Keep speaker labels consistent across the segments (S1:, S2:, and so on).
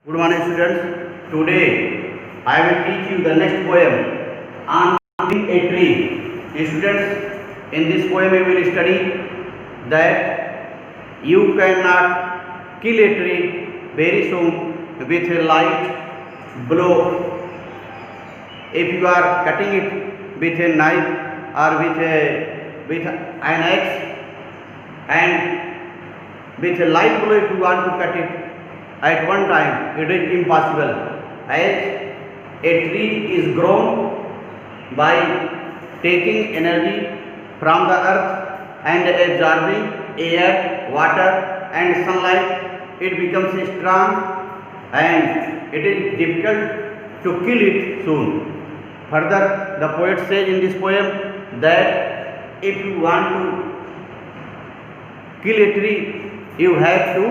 S1: Good morning, students. Today I will teach you the next poem on a tree. Students, in this poem you will study that you cannot kill a tree very soon with a light blow. If you are cutting it with a knife or with an axe, and with a light blow if you want to cut it at one time, it is impossible, as a tree is grown by taking energy from the earth and absorbing air, water and sunlight. It becomes strong and it is difficult to kill it soon. Further, the poet says in this poem that if you want to kill a tree, you have to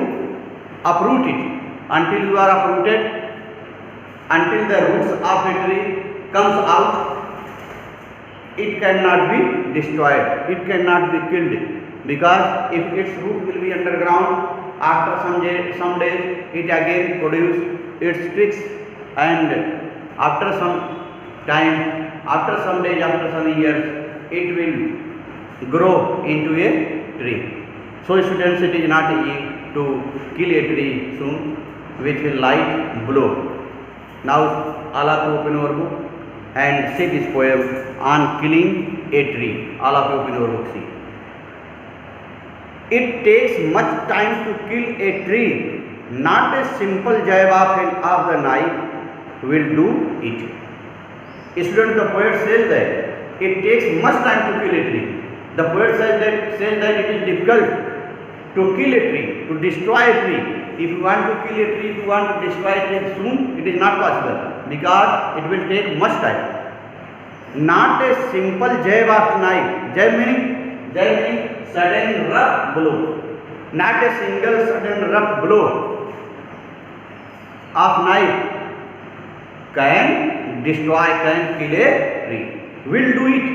S1: uproot it. Until you are uprooted, until the roots of a tree comes out, it cannot be destroyed, it cannot be killed, because if its root will be underground, after some days it again produce its twigs, and after some time, after some days, after some years, it will grow into a tree. So students, it is not easy to kill a tree soon with a light blow. Now all of you open your book and see this poem on killing a tree. All of you open your book, see. It takes much time to kill a tree. Not a simple jab of the knife will do it. Student, the poet says that it takes much time to kill a tree. The poet says that it is difficult to kill a tree, to destroy a tree. If you want to kill a tree, if you want to destroy a tree soon, it is not possible, because it will take much time. Not a simple jab of knife. Jab meaning sudden rough blow. Not a single sudden rough blow of knife can destroy, can kill a tree. Will do it.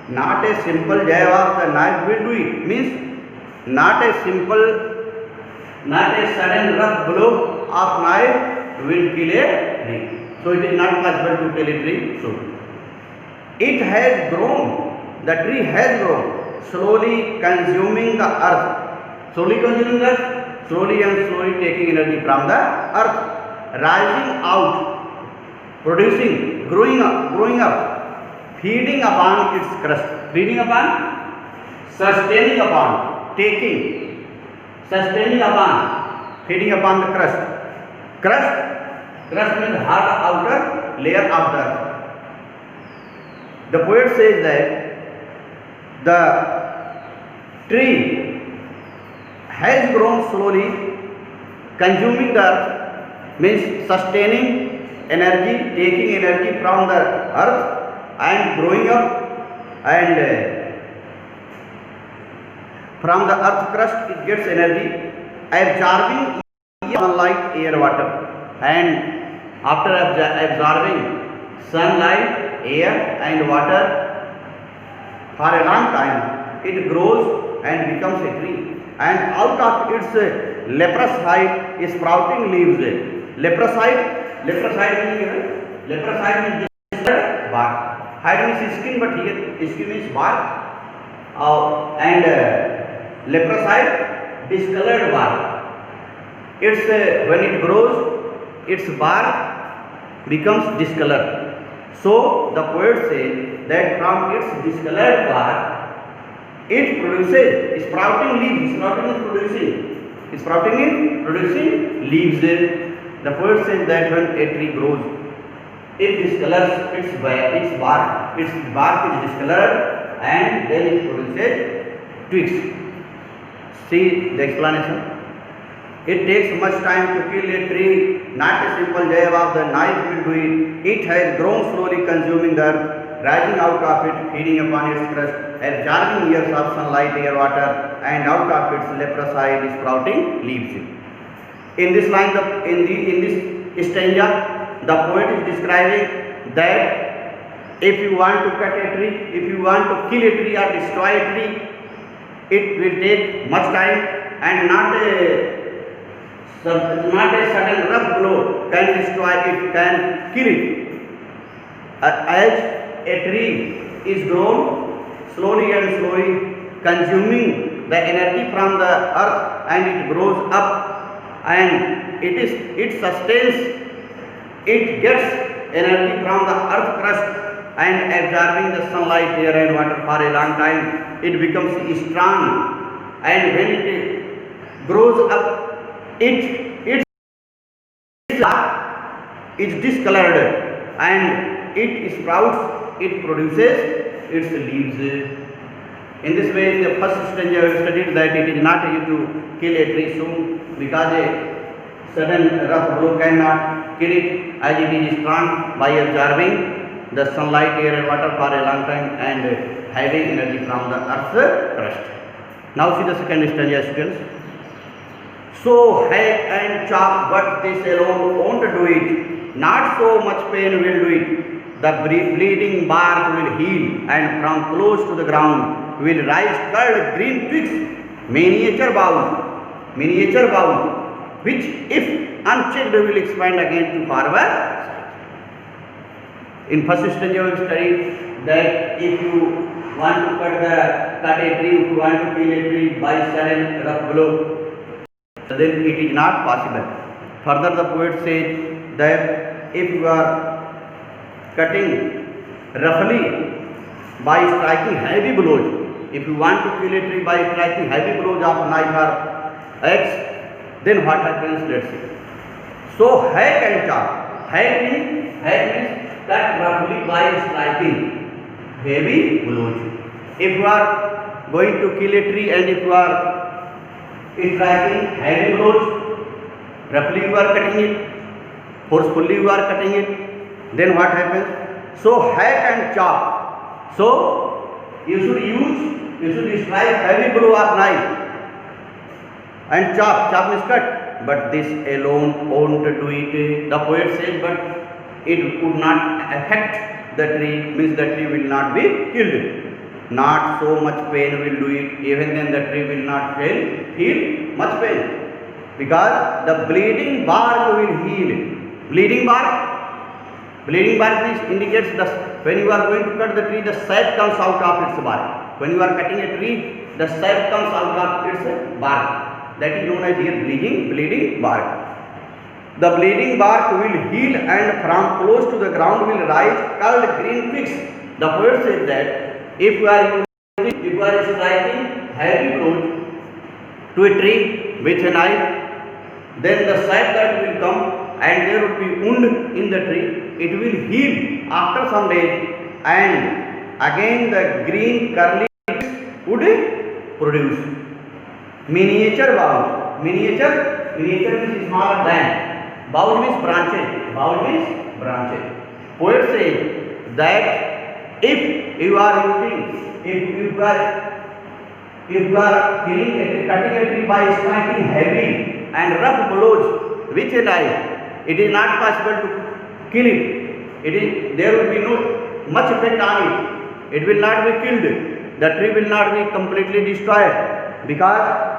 S1: Not a simple jab of the knife will do it. Means not a sudden rough blow of knife will kill a tree. So it is not possible to kill a tree soon. It has grown. The tree has grown, slowly consuming the earth. Slowly consuming the earth, slowly and slowly taking energy from the earth, rising out, producing, growing up, feeding upon its crust, feeding upon, sustaining upon, taking, sustaining upon, feeding upon the crust. Crust means hard outer layer of the earth. The poet says that the tree has grown slowly, consuming the earth, means sustaining energy, taking energy from the earth and growing up, and from the earth crust it gets energy, absorbing sunlight, air, water, and after absorbing sunlight, air and water for a long time, it grows and becomes a tree, and out of its leprous hide is sprouting leaves. Leprous hide means bark. Hide means skin, but here skin means bark. And leprous hide, discolored bark. It's when it grows, its bark becomes discolored. So the poet says that from its discolored bark, it produces sprouting leaves. Sprouting is producing leaves. The poet says that when a tree grows, it discolors its bark is discolored, and then it produces twigs. See the explanation. It takes much time to kill a tree. Not a simple jab of the knife will do it. It has grown slowly, consuming the earth, rising out of it, feeding upon its crust, absorbing years of sunlight, air, water, and out of its leprous hide is sprouting leaves. In this line, in this stanza, the poet is describing that if you want to cut a tree, if you want to kill a tree or destroy a tree, it will take much time and not a sudden rough blow can destroy it, can kill it. As a tree is grown slowly and slowly, consuming the energy from the earth, and it grows up, and it sustains, it gets energy from the earth crust and absorbing the sunlight, air and water for a long time, it becomes strong, and when it grows up, its is discolored, and it sprouts, it produces its leaves. In this way, in the first stage, I studied that it is not easy to kill a tree soon, because a sudden rough blow cannot kill it, as it is strong by absorbing the sunlight, air and water for a long time, and having energy from the earth's crust. Now see the second stanza, students. So hack and chop, but this alone won't do it. Not so much pain will do it. The bleeding bark will heal, and from close to the ground will rise curled green twigs, miniature bough, which if unchecked will expand again to forward. In first stage, we studied that if you want to cut a tree, if you want to kill a tree by sudden rough blow, then it is not possible. Further, the poet says that if you are cutting roughly by striking heavy blows, if you want to kill a tree by striking heavy blows of knife or axe, then what happens? Let's see. So hack and chop. Hack means cut roughly by striking heavy blows. If you are going to kill a tree and if you are striking heavy blows, roughly you are cutting it, forcefully you are cutting it, then what happens? So hack and chop. So you should strike heavy blow of knife and chop means cut, but this alone won't do it. The poet says, but it would not affect the tree, means the tree will not be killed. Not so much pain will do it, even then the tree will not feel much pain, because the bleeding bark will heal. Bleeding bark means indicates when you are going to cut the tree, the sap comes out of its bark. When you are cutting a tree, the sap comes out of its bark. That is known as here bleeding bark. The bleeding bark will heal, and from close to the ground will rise curled green twigs. The poet says that if you are striking heavy blows to a tree with a knife, then the sap that will come, and there would be wound in the tree. It will heal after some days, and again the green curly would produce. Miniature bough. Miniature means smaller than. Bough means branches. Poet says that if you are cutting a tree by striking heavy and rough blows with a knife, it is not possible to kill it. There will be no much effect on it. It will not be killed. The tree will not be completely destroyed, because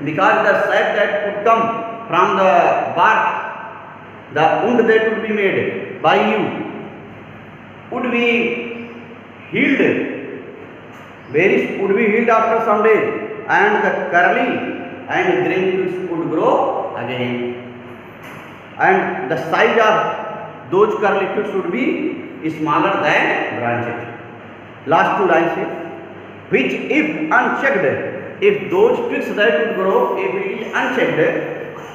S1: the sap that would come from the bark, the wound that would be made by you would be healed after some days, and the curly and green twigs would grow again, and the size of those curly twigs would be smaller than branches. Last two lines here. Which if unchecked, if those twigs that would grow, if it is unchecked,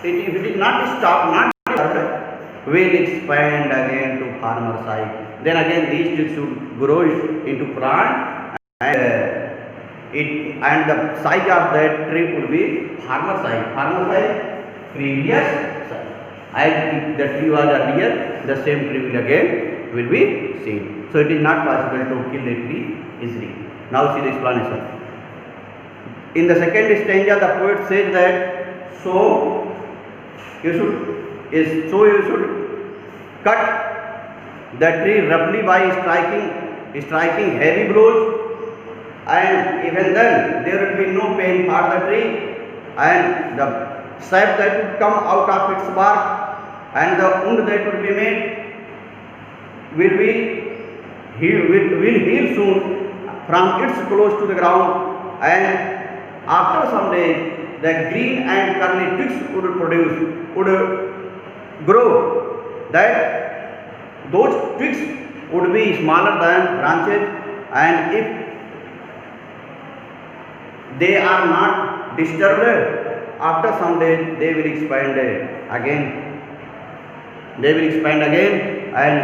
S1: if it is not stopped, not disturbed, will expand again to farmer side. Then again these twigs would grow into plant, and the size of that tree would be farmer size. Farmer size, previous size. As if the tree was earlier, the same tree will be seen. So it is not possible to kill a tree easily. Now see the explanation. In the second stanza, the poet says that so you should cut the tree roughly by striking heavy blows, and even then there will be no pain for the tree, and sap that would come out of its bark, and the wound that would be made will heal soon from its close to the ground, and after some days the green and curly twigs would grow. That those twigs would be smaller than branches, and if they are not disturbed, after some days they will expand again. They will expand again, and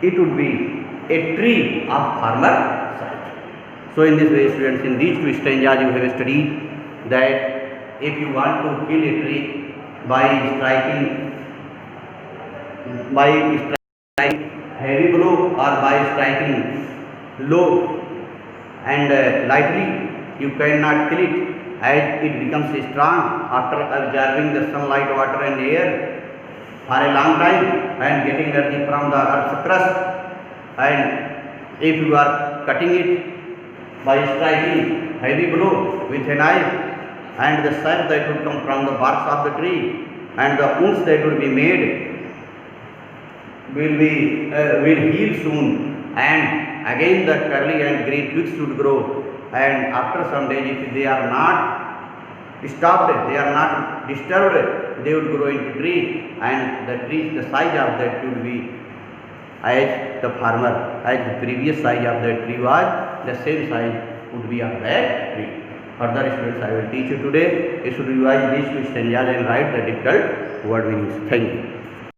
S1: it would be a tree of farmer size. So in this way, students, in these two stanzas you have studied that if you want to kill a tree by striking heavy blow or by striking low and lightly, you cannot kill it, as it becomes strong after absorbing the sunlight, water and air for a long time and getting energy from the earth's crust. And if you are cutting it by striking heavy blow with a knife, and the sap that would come from the barks of the tree and the wounds that would be made will heal soon, and again the curly and green twigs should grow, and after some days, if they are not stopped, they are not disturbed, they would grow into tree, and the tree, the size of that would be as the farmer, as the previous size of that tree was, the same size would be of that tree. Further, students, I will teach you today. You should revise these two stanzas and write the difficult word meanings. Thank you.